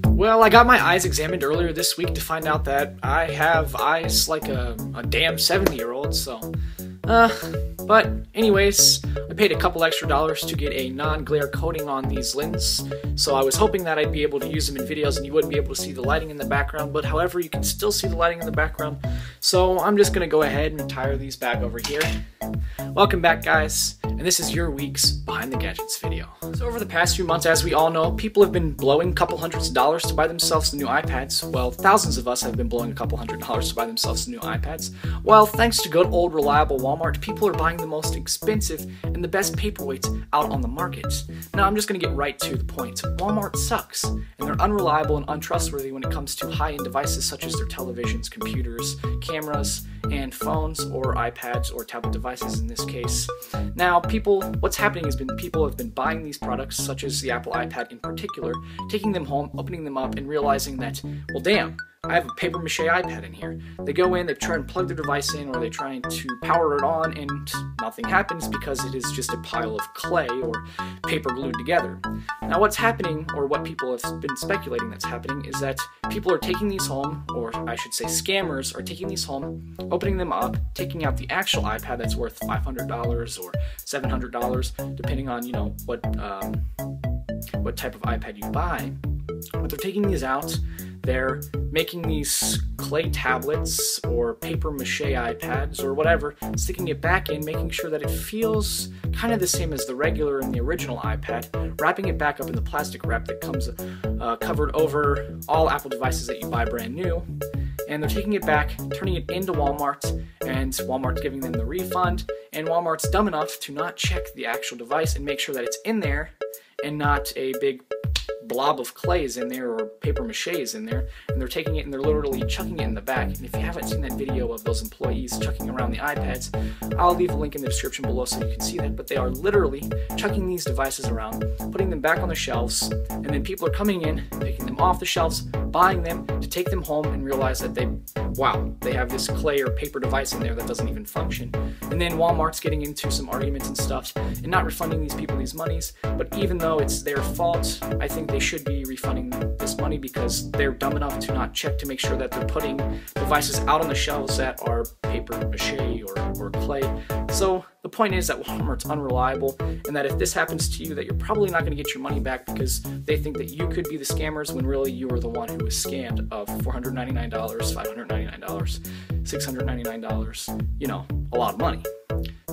Well, I got my eyes examined earlier this week to find out that I have eyes like a damn 70-year-old, so... But anyways, I paid a couple extra dollars to get a non-glare coating on these lenses, so I was hoping that I'd be able to use them in videos and you wouldn't be able to see the lighting in the background, but however, you can still see the lighting in the background, so I'm just gonna go ahead and retire these back over here. Welcome back, guys, and this is your week's Behind the Gadgets video. So over the past few months, as we all know, people have been blowing a couple hundreds of dollars to buy themselves new iPads. Well, thousands of us have been blowing a couple $100s to buy themselves new iPads. Well, thanks to good old reliable Walmart, people are buying the most expensive and the best paperweights out on the market. Now, I'm just going to get right to the point. Walmart sucks, and they're unreliable and untrustworthy when it comes to high-end devices such as their televisions, computers, cameras, and phones, or iPads, or tablet devices in this case. Now, what's happening has been people have been buying these products, such as the Apple iPad in particular, taking them home, opening them up, and realizing that, well, damn, I have a paper mache iPad in here. They go in, they try and plug their device in, or they try to power it on, and nothing happens because it is just a pile of clay or paper glued together. Now what's happening, or what people have been speculating that's happening, is that people are taking these home, or I should say scammers are taking these home, opening them up, taking out the actual iPad that's worth $500 or $700, depending on, what type of iPad you buy. But they're taking these out, they're making these clay tablets or paper mache iPads or whatever, sticking it back in, making sure that it feels kind of the same as the regular and the original iPad, wrapping it back up in the plastic wrap that comes covered over all Apple devices that you buy brand new. And they're taking it back, turning it into Walmart, and Walmart's giving them the refund, and Walmart's dumb enough to not check the actual device and make sure that it's in there and not a big blob of clay is in there or paper mache is in there, and they're taking it and they're literally chucking it in the back. And if you haven't seen that video of those employees chucking around the iPads, I'll leave a link in the description below so you can see that, but they are literally chucking these devices around, putting them back on the shelves, and then people are coming in, picking them off the shelves, buying them to take them home and realize that they have this clay or paper device in there that doesn't even function. And then Walmart's getting into some arguments and stuff and not refunding these people these monies, but even though it's their fault, I think they should be refunding this money because they're dumb enough to not check to make sure that they're putting devices out on the shelves that are paper mache or clay. So the point is that Walmart's unreliable, and that if this happens to you, that you're probably not going to get your money back because they think that you could be the scammers when really you were the one who was scammed of $499, $599, $699, a lot of money.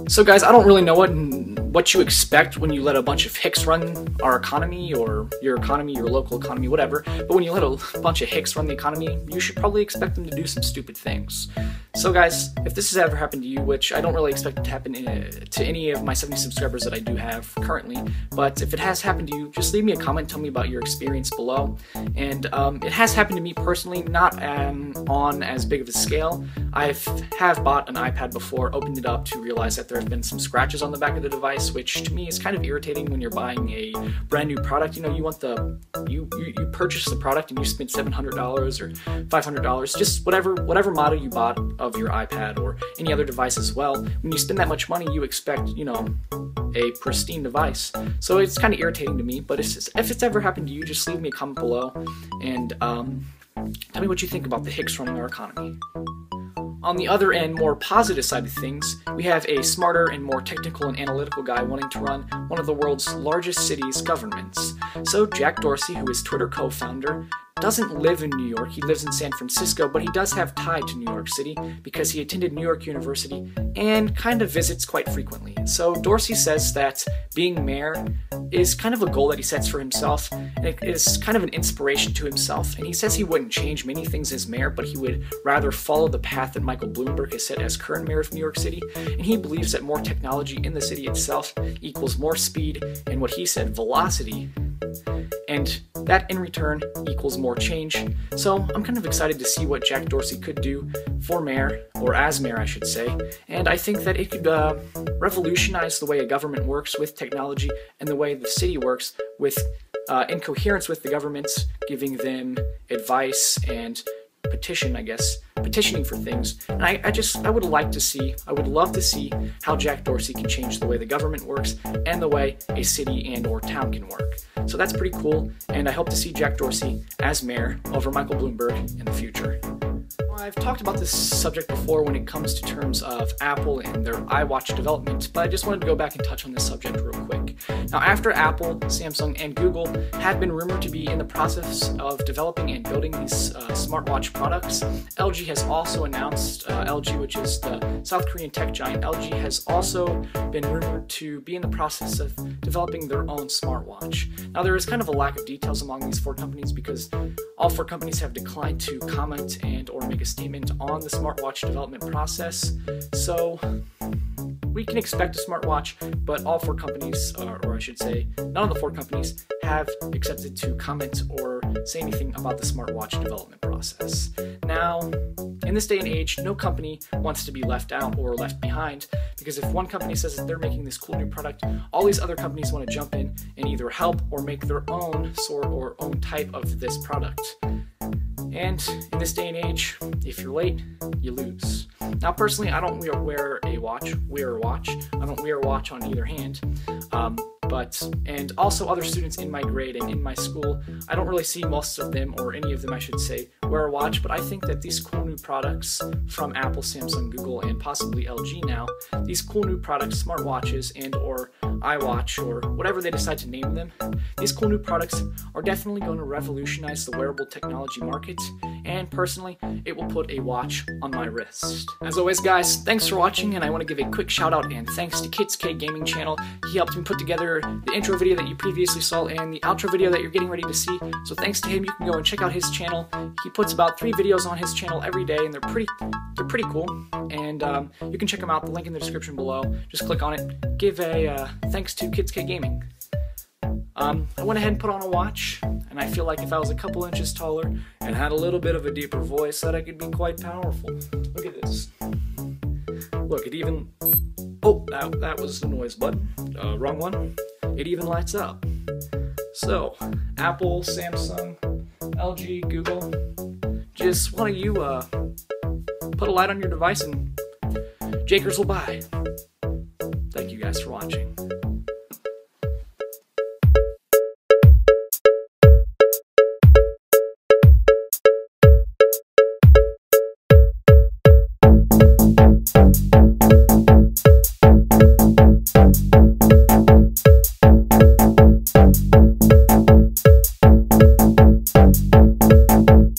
So guys, I don't really know what you expect when you let a bunch of hicks run our economy, or your local economy, whatever, but when you let a bunch of hicks run the economy, you should probably expect them to do some stupid things. So guys, if this has ever happened to you, which I don't really expect it to happen to any of my 70 subscribers that I do have currently, but if it has happened to you, just leave me a comment, tell me about your experience below. And it has happened to me personally, not on as big of a scale. I have bought an iPad before, opened it up to realize that there have been some scratches on the back of the device, which to me is kind of irritating when you're buying a brand new product. You want you purchase the product and you spent $700 or $500, just whatever model you bought of your iPad or any other device as well. When you spend that much money, you expect, a pristine device. So it's kind of irritating to me, but if it's ever happened to you, just leave me a comment below and tell me what you think about the hicks running our economy. On the other end, more positive side of things, we have a smarter and more technical and analytical guy wanting to run one of the world's largest cities' governments. So Jack Dorsey, who is Twitter co-founder, doesn't live in New York. He lives in San Francisco, but he does have tie to New York City because he attended New York University and kind of visits quite frequently. So Dorsey says that being mayor is kind of a goal that he sets for himself, and it is kind of an inspiration to himself. And he says he wouldn't change many things as mayor, but he would rather follow the path that Michael Bloomberg has set as current mayor of New York City. And he believes that more technology in the city itself equals more speed and what he said, velocity, and that in return equals more change. So I'm kind of excited to see what Jack Dorsey could do for mayor, or as mayor I should say, and I think that it could revolutionize the way a government works with technology and the way the city works with in coherence with the governments, giving them advice and petition, I guess, petitioning for things. And I would love to see how Jack Dorsey can change the way the government works and the way a city and or town can work. So that's pretty cool, and I hope to see Jack Dorsey as mayor over Michael Bloomberg in the future. I've talked about this subject before when it comes to terms of Apple and their iWatch development, but I just wanted to go back and touch on this subject real quick. Now, after Apple, Samsung, and Google have been rumored to be in the process of developing and building these smartwatch products, LG has also announced, LG, which is the South Korean tech giant, LG has also been rumored to be in the process of developing their own smartwatch. Now, there is kind of a lack of details among these 4 companies because all 4 companies have declined to comment and or make a statement on the smartwatch development process. So we can expect a smartwatch, but all 4 companies, or I should say, none of the 4 companies have accepted to comment or say anything about the smartwatch development process. Now, in this day and age, no company wants to be left out or left behind, because if one company says that they're making this cool new product, all these other companies want to jump in and either help or make their own sort or own type of this product. And in this day and age, if you're late, you lose. Now, personally, I don't wear a watch. I don't wear a watch on either hand. And also other students in my grade and in my school, I don't really see most of them, or any of them I should say, wear a watch, but I think that these cool new products from Apple, Samsung, Google, and possibly LG now, these cool new products, smartwatches and or iWatch or whatever they decide to name them, these cool new products are definitely going to revolutionize the wearable technology market, and personally, it will put a watch on my wrist. As always, guys, thanks for watching, and I want to give a quick shout out and thanks to KidsK Gaming Channel. He helped me put together the intro video that you previously saw and the outro video that you're getting ready to see. So thanks to him, you can go and check out his channel. He puts about 3 videos on his channel every day, and they're pretty cool. And you can check them out. The link in the description below. Just click on it. Give a thanks to KidsK Gaming. I went ahead and put on a watch, and I feel like if I was a couple inches taller and had a little bit of a deeper voice, that I could be quite powerful. Look at this. Look, it even... Oh, that was the noise button. Wrong one. It even lights up. So, Apple, Samsung, LG, Google, just one of you put a light on your device and Jakers will buy. Thank you guys for watching.